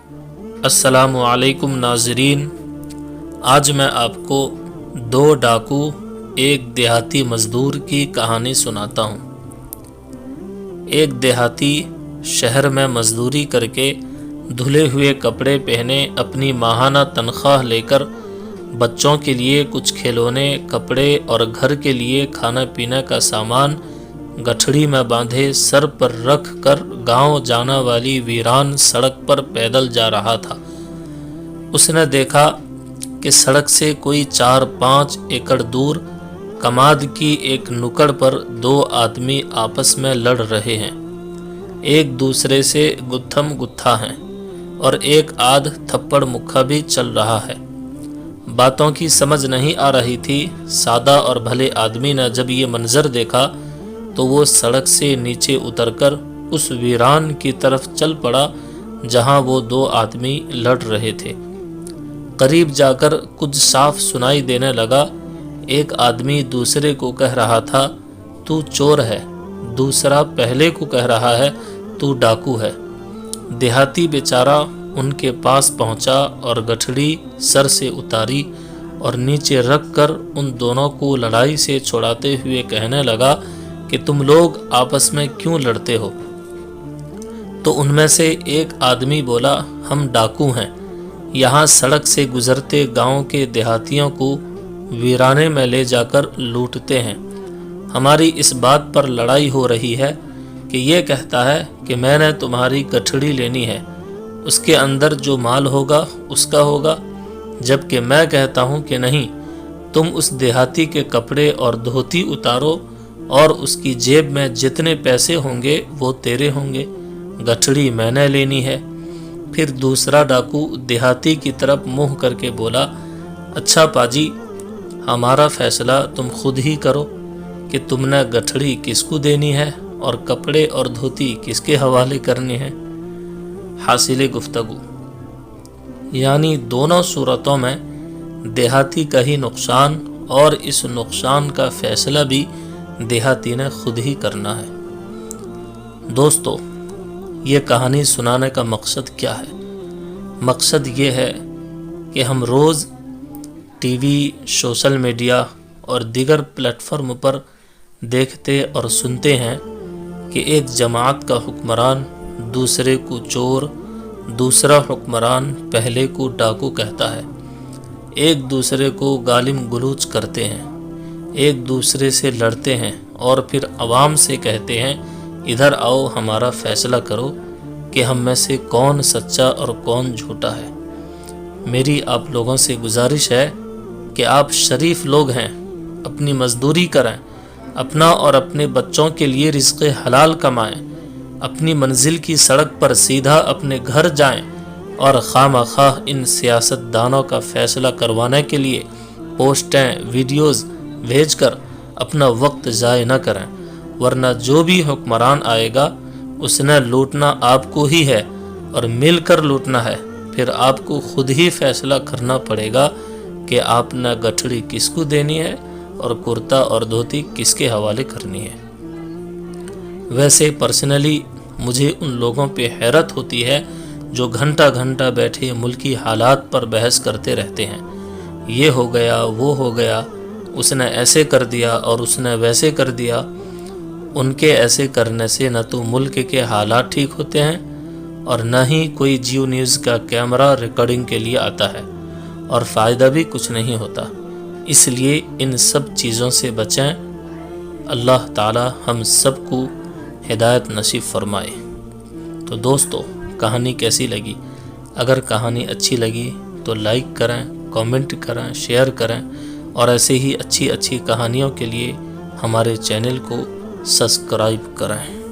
अस्सलामु अलैकुम नाज़रीन। आज मैं आपको दो डाकू एक देहाती मज़दूर की कहानी सुनाता हूँ। एक देहाती शहर में मज़दूरी करके धुले हुए कपड़े पहने अपनी माहाना तनख्वाह लेकर बच्चों के लिए कुछ खिलौने, कपड़े और घर के लिए खाना पीने का सामान गठड़ी में बांधे सर पर रख कर गांव जाने वाली वीरान सड़क पर पैदल जा रहा था। उसने देखा कि सड़क से कोई 4-5 एकड़ दूर कमाद की एक नुक्कड़ पर दो आदमी आपस में लड़ रहे हैं। एक दूसरे से गुत्थम गुत्था हैं और एक आध थप्पड़ मुक्का भी चल रहा है। बातों की समझ नहीं आ रही थी। सादा और भले आदमी ने जब ये मंजर देखा तो वो सड़क से नीचे उतरकर उस वीरान की तरफ चल पड़ा जहां वो दो आदमी लड़ रहे थे। करीब जाकर कुछ साफ सुनाई देने लगा। एक आदमी दूसरे को कह रहा था, तू चोर है। दूसरा पहले को कह रहा है, तू डाकू है। देहाती बेचारा उनके पास पहुंचा और गठड़ी सर से उतारी और नीचे रख कर उन दोनों को लड़ाई से छुड़ाते हुए कहने लगा कि तुम लोग आपस में क्यों लड़ते हो। तो उनमें से एक आदमी बोला, हम डाकू हैं, यहाँ सड़क से गुजरते गांव के देहातियों को वीराने में ले जाकर लूटते हैं। हमारी इस बात पर लड़ाई हो रही है कि ये कहता है कि मैंने तुम्हारी गठड़ी लेनी है, उसके अंदर जो माल होगा उसका होगा, जबकि मैं कहता हूँ कि नहीं, तुम उस देहाती के कपड़े और धोती उतारो और उसकी जेब में जितने पैसे होंगे वो तेरे होंगे। गठड़ी मैंने लेनी है। फिर दूसरा डाकू देहाती की तरफ मुंह करके बोला, अच्छा पाजी, हमारा फैसला तुम खुद ही करो कि तुमने गठड़ी किसको देनी है और कपड़े और धोती किसके हवाले करनी है। हासिल गुफ्तगू, यानी दोनों सूरतों में देहाती का ही नुकसान और इस नुकसान का फैसला भी देहाती ने खुद ही करना है। दोस्तों, ये कहानी सुनाने का मकसद क्या है? मकसद ये है कि हम रोज़ टीवी, सोशल मीडिया और दीगर प्लेटफॉर्म पर देखते और सुनते हैं कि एक जमात का हुक्मरान दूसरे को चोर, दूसरा हुक्मरान पहले को डाकू कहता है। एक दूसरे को गालिम गलूच करते हैं, एक दूसरे से लड़ते हैं और फिर अवाम से कहते हैं, इधर आओ, हमारा फैसला करो कि हम में से कौन सच्चा और कौन झूठा है। मेरी आप लोगों से गुजारिश है कि आप शरीफ लोग हैं, अपनी मजदूरी करें, अपना और अपने बच्चों के लिए रिज़्क़ हलाल कमाएं, अपनी मंजिल की सड़क पर सीधा अपने घर जाएं और खामख्वाह इन सियासतदानों का फैसला करवाने के लिए पोस्टें, वीडियोज़ भेजकर अपना वक्त ज़ाय न करें, वरना जो भी हुक्मरान आएगा उसने लूटना आपको ही है और मिलकर लूटना है। फिर आपको खुद ही फैसला करना पड़ेगा कि आपने गठड़ी किसको देनी है और कुर्ता और धोती किसके हवाले करनी है। वैसे पर्सनली मुझे उन लोगों पे हैरत होती है जो घंटा घंटा बैठे मुल्की हालात पर बहस करते रहते हैं। ये हो गया, वो हो गया, उसने ऐसे कर दिया और उसने वैसे कर दिया। उनके ऐसे करने से न तो मुल्क के हालात ठीक होते हैं और न ही कोई जियो न्यूज़ का कैमरा रिकॉर्डिंग के लिए आता है और फ़ायदा भी कुछ नहीं होता। इसलिए इन सब चीज़ों से बचें। अल्लाह ताला हम सबको हिदायत नसीब फरमाए। तो दोस्तों, कहानी कैसी लगी? अगर कहानी अच्छी लगी तो लाइक करें, कमेंट करें, शेयर करें और ऐसे ही अच्छी अच्छी कहानियों के लिए हमारे चैनल को सब्सक्राइब करें।